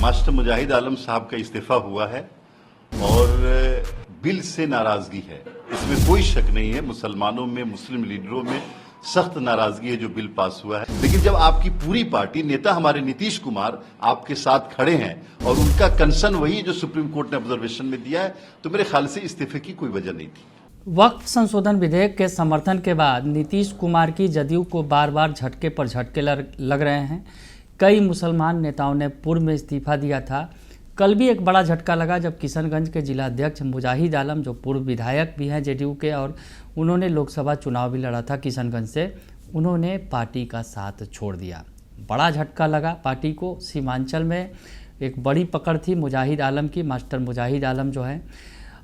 Master मुजाहिद आलम साहब का इस्तीफा हुआ है और बिल से नाराजगी है, इसमें कोई शक नहीं है। मुसलमानों में, मुस्लिम लीडरों में सख्त नाराजगी है जो बिल पास हुआ है। लेकिन जब आपकी पूरी पार्टी, नेता हमारे नीतीश कुमार आपके साथ खड़े हैं और उनका कंसर्न वही जो सुप्रीम कोर्ट ने ऑब्जर्वेशन में दिया है, तो मेरे ख्याल से इस्तीफे की कोई वजह नहीं थी। वक्फ संशोधन विधेयक के समर्थन के बाद नीतीश कुमार की जदयू को बार बार झटके पर झटके लग रहे हैं। कई मुसलमान नेताओं ने पूर्व में इस्तीफा दिया था। कल भी एक बड़ा झटका लगा जब किशनगंज के जिला अध्यक्ष मुजाहिद आलम, जो पूर्व विधायक भी हैं जेडीयू के और उन्होंने लोकसभा चुनाव भी लड़ा था किशनगंज से, उन्होंने पार्टी का साथ छोड़ दिया। बड़ा झटका लगा पार्टी को। सीमांचल में एक बड़ी पकड़ थी मुजाहिद आलम की, मास्टर मुजाहिद आलम जो है,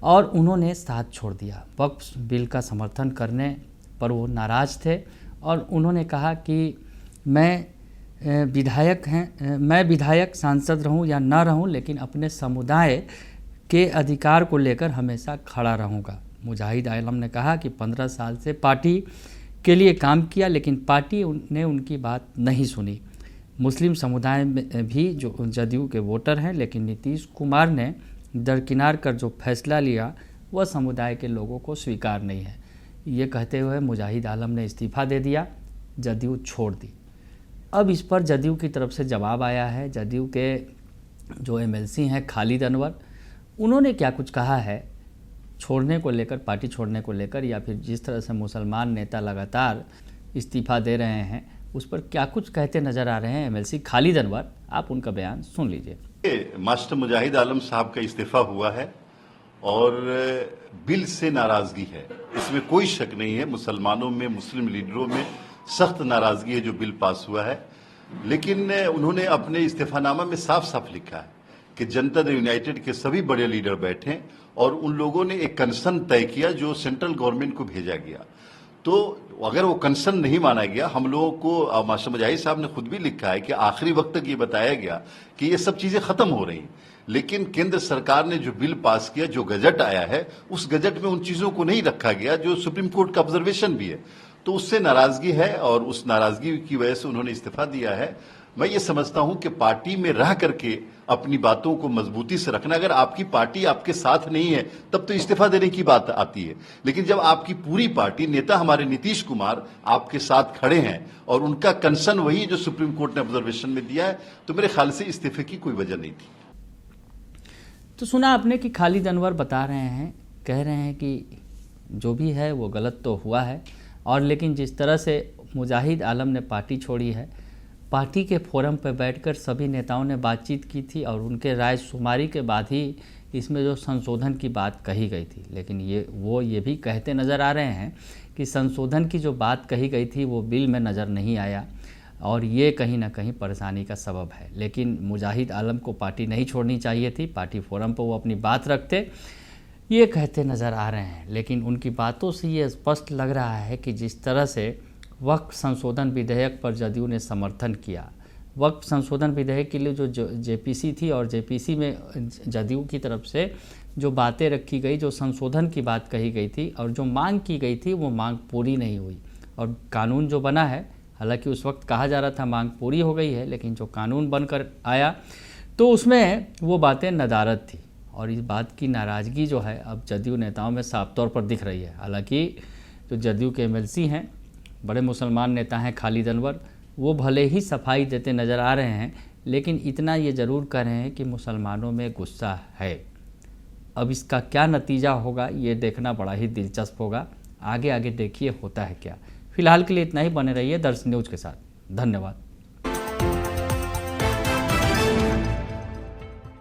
और उन्होंने साथ छोड़ दिया। वक्फ बिल का समर्थन करने पर वो नाराज़ थे और उन्होंने कहा कि मैं विधायक सांसद रहूं या ना रहूं, लेकिन अपने समुदाय के अधिकार को लेकर हमेशा खड़ा रहूंगा। मुजाहिद आलम ने कहा कि 15 साल से पार्टी के लिए काम किया, लेकिन पार्टी ने उनकी बात नहीं सुनी। मुस्लिम समुदाय में भी जो जदयू के वोटर हैं, लेकिन नीतीश कुमार ने दरकिनार कर जो फैसला लिया वह समुदाय के लोगों को स्वीकार नहीं है। ये कहते हुए मुजाहिद आलम ने इस्तीफा दे दिया, जदयू छोड़ दी। अब इस पर जदयू की तरफ से जवाब आया है। जदयू के जो एमएलसी हैं खालिद अनवर, उन्होंने क्या कुछ कहा है छोड़ने को लेकर, पार्टी छोड़ने को लेकर, या फिर जिस तरह से मुसलमान नेता लगातार इस्तीफा दे रहे हैं उस पर क्या कुछ कहते नज़र आ रहे हैं एमएलसी खालिद अनवर। आप उनका बयान सुन लीजिए। मास्टर मुजाहिद आलम साहब का इस्तीफा हुआ है और बिल से नाराजगी है, इसमें कोई शक नहीं है। मुसलमानों में, मुस्लिम लीडरों में सख्त नाराजगी है जो बिल पास हुआ है। लेकिन उन्होंने अपने इस्तीफानामा में साफ साफ लिखा है कि जनता दल यूनाइटेड के सभी बड़े लीडर बैठे और उन लोगों ने एक कंसर्न तय किया जो सेंट्रल गवर्नमेंट को भेजा गया। तो अगर वो कंसर्न नहीं माना गया, हम लोगों को, मास्टर मुजाहिद साहब ने खुद भी लिखा है कि आखिरी वक्त तक ये बताया गया कि ये सब चीजें खत्म हो रही, लेकिन केंद्र सरकार ने जो बिल पास किया, जो गजट आया है, उस गजट में उन चीजों को नहीं रखा गया जो सुप्रीम कोर्ट का ऑब्जर्वेशन भी है। तो उससे नाराजगी है और उस नाराजगी की वजह से उन्होंने इस्तीफा दिया है। मैं ये समझता हूं कि पार्टी में रह करके अपनी बातों को मजबूती से रखना, अगर आपकी पार्टी आपके साथ नहीं है तब तो इस्तीफा देने की बात आती है। लेकिन जब आपकी पूरी पार्टी, नेता हमारे नीतीश कुमार आपके साथ खड़े हैं और उनका कंसर्न वही जो सुप्रीम कोर्ट ने ऑब्जर्वेशन में दिया है, तो मेरे ख्याल से इस्तीफे की कोई वजह नहीं थी। तो सुना आपने कि खालिद अनवर बता रहे हैं, कह रहे हैं कि जो भी है वो गलत तो हुआ है, और लेकिन जिस तरह से मुजाहिद आलम ने पार्टी छोड़ी है, पार्टी के फोरम पर बैठकर सभी नेताओं ने बातचीत की थी और उनके राय शुमारी के बाद ही इसमें जो संशोधन की बात कही गई थी। लेकिन ये भी कहते नज़र आ रहे हैं कि संशोधन की जो बात कही गई थी वो बिल में नज़र नहीं आया और ये कहीं ना कहीं परेशानी का सबब है। लेकिन मुजाहिद आलम को पार्टी नहीं छोड़नी चाहिए थी, पार्टी फोरम पर वो अपनी बात रखते, ये कहते नज़र आ रहे हैं। लेकिन उनकी बातों से ये स्पष्ट लग रहा है कि जिस तरह से वक्फ संशोधन विधेयक पर जदयू ने समर्थन किया, वक्फ संशोधन विधेयक के लिए जो जेपीसी थी और जेपीसी में जदयू की तरफ से जो बातें रखी गई, जो संशोधन की बात कही गई थी और जो मांग की गई थी, वो मांग पूरी नहीं हुई। और कानून जो बना है, हालांकि उस वक्त कहा जा रहा था मांग पूरी हो गई है, लेकिन जो कानून बनकर आया तो उसमें वो बातें नदारद थी। और इस बात की नाराज़गी जो है अब जदयू नेताओं में साफ तौर पर दिख रही है। हालांकि जो जदयू के एमएलसी हैं, बड़े मुसलमान नेता हैं खालिद अनवर, वो भले ही सफाई देते नज़र आ रहे हैं, लेकिन इतना ये ज़रूर कह रहे हैं कि मुसलमानों में गुस्सा है। अब इसका क्या नतीजा होगा ये देखना बड़ा ही दिलचस्प होगा। आगे आगे देखिए होता है क्या। फिलहाल के लिए इतना ही। बने रहिए दर्शन न्यूज़ के साथ। धन्यवाद।